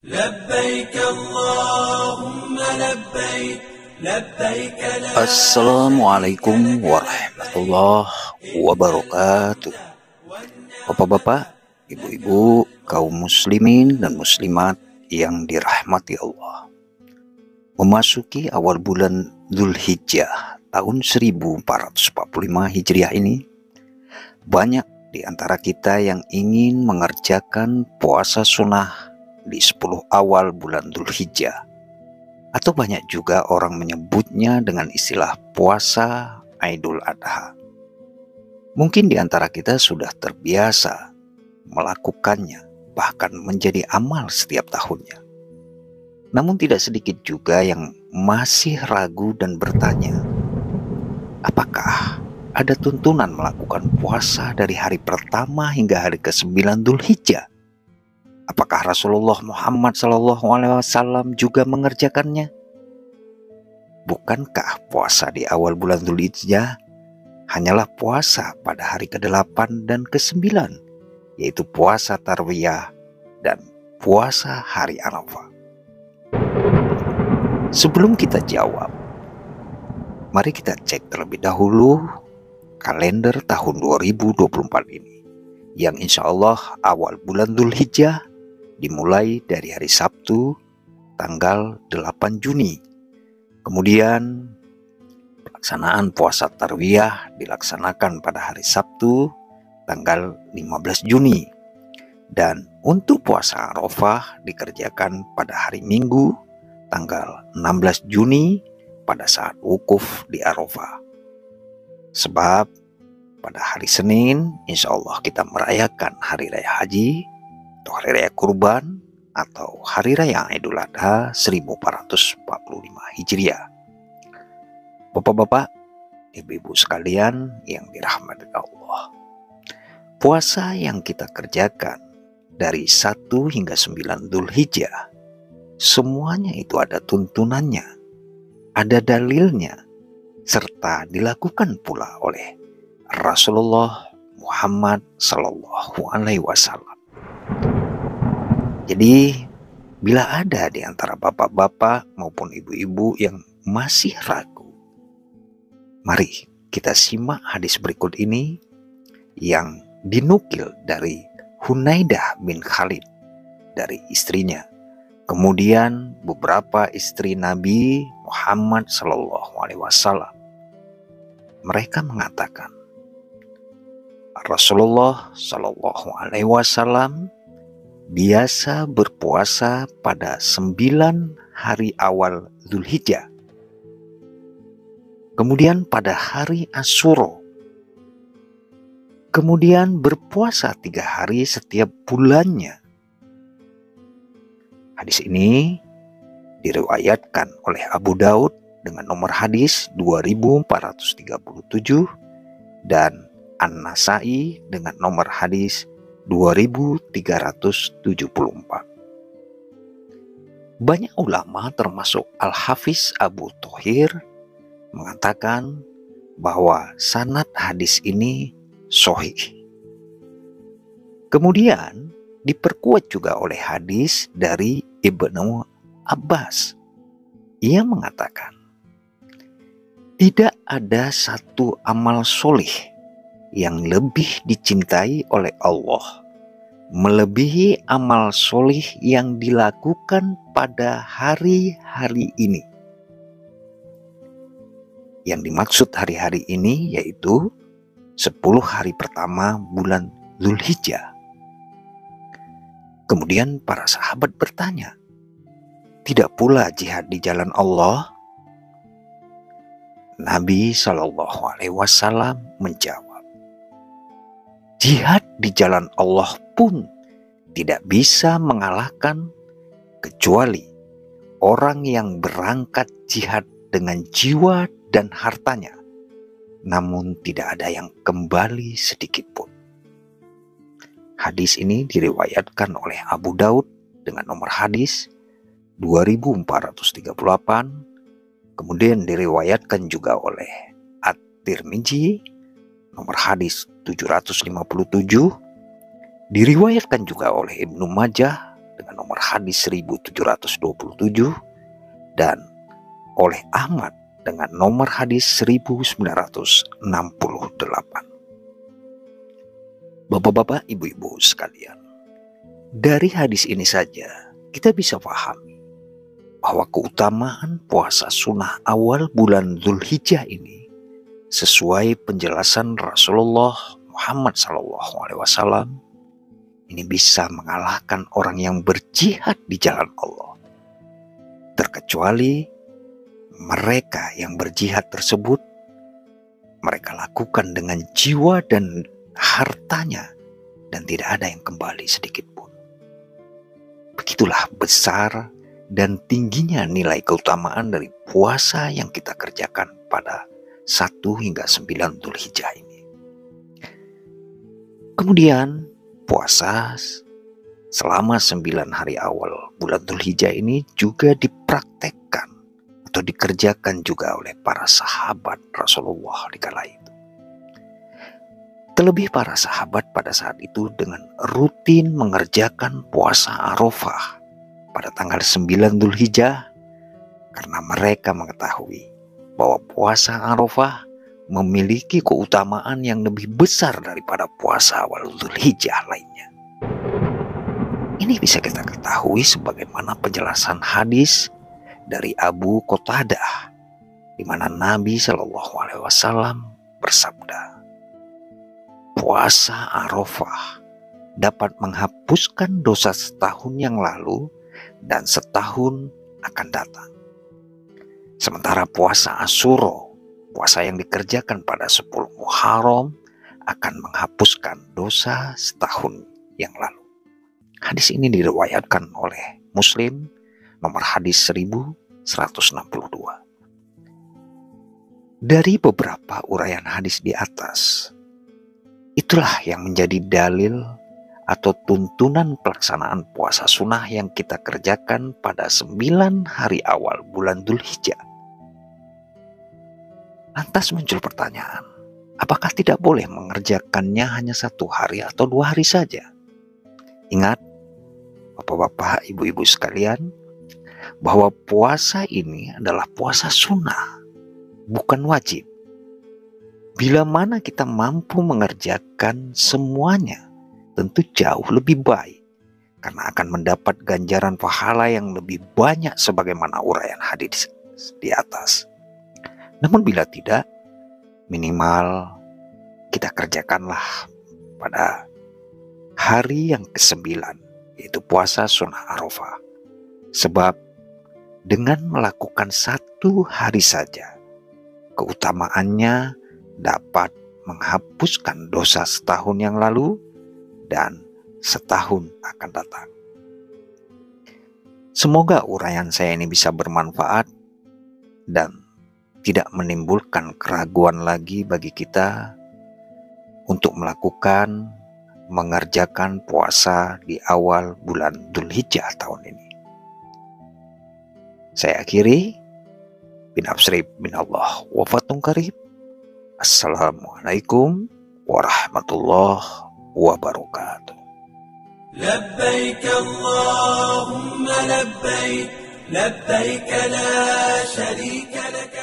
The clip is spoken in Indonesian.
لبيك اللهم لبيك لبيك لا Assalamualaikum warahmatullahi wabarakatuh. Bapak-bapak, ibu-ibu, kaum muslimin dan muslimat yang dirahmati Allah. Memasuki awal bulan Dzulhijjah tahun 1445 Hijriah ini, banyak di antara kita yang ingin mengerjakan puasa sunnah di 10 awal bulan Dzulhijjah. Atau banyak juga orang menyebutnya dengan istilah puasa Idul Adha. Mungkin di antara kita sudah terbiasa melakukannya, bahkan menjadi amal setiap tahunnya. Namun tidak sedikit juga yang masih ragu dan bertanya, apakah ada tuntunan melakukan puasa dari hari pertama hingga hari ke-9 Dzulhijjah? Apakah Rasulullah Muhammad SAW juga mengerjakannya? Bukankah puasa di awal bulan Dzulhijjah hanyalah puasa pada hari ke-8 dan ke-9, yaitu puasa Tarwiyah dan puasa hari Arafah? Sebelum kita jawab, mari kita cek terlebih dahulu kalender tahun 2024 ini, yang insya Allah awal bulan Dzulhijjah dimulai dari hari Sabtu tanggal 8 Juni. Kemudian pelaksanaan puasa Tarwiyah dilaksanakan pada hari Sabtu tanggal 15 Juni. Dan untuk puasa Arafah dikerjakan pada hari Minggu tanggal 16 Juni pada saat wukuf di Arafah. Sebab pada hari Senin insya Allah kita merayakan Hari Raya Haji atau Hari Raya Kurban atau Hari Raya Idul Adha 1445 Hijriah. Bapak-bapak, ibu-ibu sekalian yang dirahmati Allah, puasa yang kita kerjakan dari 1 hingga 9 Dzulhijjah, semuanya itu ada tuntunannya, ada dalilnya, serta dilakukan pula oleh Rasulullah Muhammad SAW. Jadi, bila ada di antara bapak-bapak maupun ibu-ibu yang masih ragu, mari kita simak hadis berikut ini yang dinukil dari Hunaidah bin Khalid dari istrinya. Kemudian beberapa istri Nabi Muhammad SAW. Mereka mengatakan, Rasulullah SAW biasa berpuasa pada 9 hari awal Dzulhijjah. Kemudian pada hari Asyura. Kemudian berpuasa 3 hari setiap bulannya. Hadis ini diriwayatkan oleh Abu Daud dengan nomor hadis 2437 dan An-Nasai dengan nomor hadis 2374. Banyak ulama termasuk Al-Hafiz Abu Thohir mengatakan bahwa sanad hadis ini sahih. Kemudian diperkuat juga oleh hadis dari Ibnu Abbas. Ia mengatakan, tidak ada satu amal soleh yang lebih dicintai oleh Allah melebihi amal soleh yang dilakukan pada hari-hari ini. Yang dimaksud hari-hari ini yaitu 10 hari pertama bulan Dzulhijjah. Kemudian para sahabat bertanya, tidak pula jihad di jalan Allah? Nabi SAW menjawab, jihad di jalan Allah pun tidak bisa mengalahkan kecuali orang yang berangkat jihad dengan jiwa dan hartanya, namun tidak ada yang kembali sedikit pun. Hadis ini diriwayatkan oleh Abu Daud dengan nomor hadis 2438, kemudian diriwayatkan juga oleh At-Tirmidzi nomor hadis 757, diriwayatkan juga oleh Ibnu Majah dengan nomor hadis 1727 dan oleh Ahmad dengan nomor hadis 1968. Bapak-bapak, ibu-ibu sekalian, dari hadis ini saja kita bisa pahami bahwa keutamaan puasa sunnah awal bulan Dzulhijjah ini sesuai penjelasan Rasulullah Muhammad SAW ini bisa mengalahkan orang yang berjihad di jalan Allah. Terkecuali mereka yang berjihad tersebut mereka lakukan dengan jiwa dan hartanya dan tidak ada yang kembali sedikit pun. Begitulah besar dan tingginya nilai keutamaan dari puasa yang kita kerjakan pada 1 hingga 9 Dzulhijjah ini. Kemudian puasa selama 9 hari awal bulan Dzulhijjah ini juga dipraktekkan atau dikerjakan juga oleh para sahabat Rasulullah di kala itu. Terlebih para sahabat pada saat itu dengan rutin mengerjakan puasa Arafah pada tanggal 9 Dzulhijjah karena mereka mengetahui bahwa puasa Arafah memiliki keutamaan yang lebih besar daripada puasa awal Dzulhijjah lainnya. Ini bisa kita ketahui sebagaimana penjelasan hadis dari Abu Qatadah di mana Nabi SAW bersabda, puasa Arafah dapat menghapuskan dosa setahun yang lalu dan setahun akan datang. Sementara puasa Asyura, puasa yang dikerjakan pada 10 Muharram akan menghapuskan dosa setahun yang lalu. Hadis ini diriwayatkan oleh Muslim nomor hadis 1162. Dari beberapa uraian hadis di atas, itulah yang menjadi dalil atau tuntunan pelaksanaan puasa sunnah yang kita kerjakan pada 9 hari awal bulan Dzulhijjah. Lantas muncul pertanyaan, apakah tidak boleh mengerjakannya hanya 1 hari atau 2 hari saja? Ingat, bapak-bapak, ibu-ibu sekalian, bahwa puasa ini adalah puasa sunnah, bukan wajib. Bila mana kita mampu mengerjakan semuanya, tentu jauh lebih baik, karena akan mendapat ganjaran pahala yang lebih banyak sebagaimana uraian hadis di atas. Namun bila tidak, minimal kita kerjakanlah pada hari yang ke-9, yaitu puasa sunnah Arafah. Sebab dengan melakukan 1 hari saja, keutamaannya dapat menghapuskan dosa setahun yang lalu dan setahun akan datang. Semoga uraian saya ini bisa bermanfaat dan tidak menimbulkan keraguan lagi bagi kita untuk mengerjakan puasa di awal bulan Dzulhijjah tahun ini. Saya akhiri, bin absrib bin Allah wafatun qarib. Assalamualaikum warahmatullahi wabarakatuh. لبيك اللهم لبيك لبيك لا شريك لك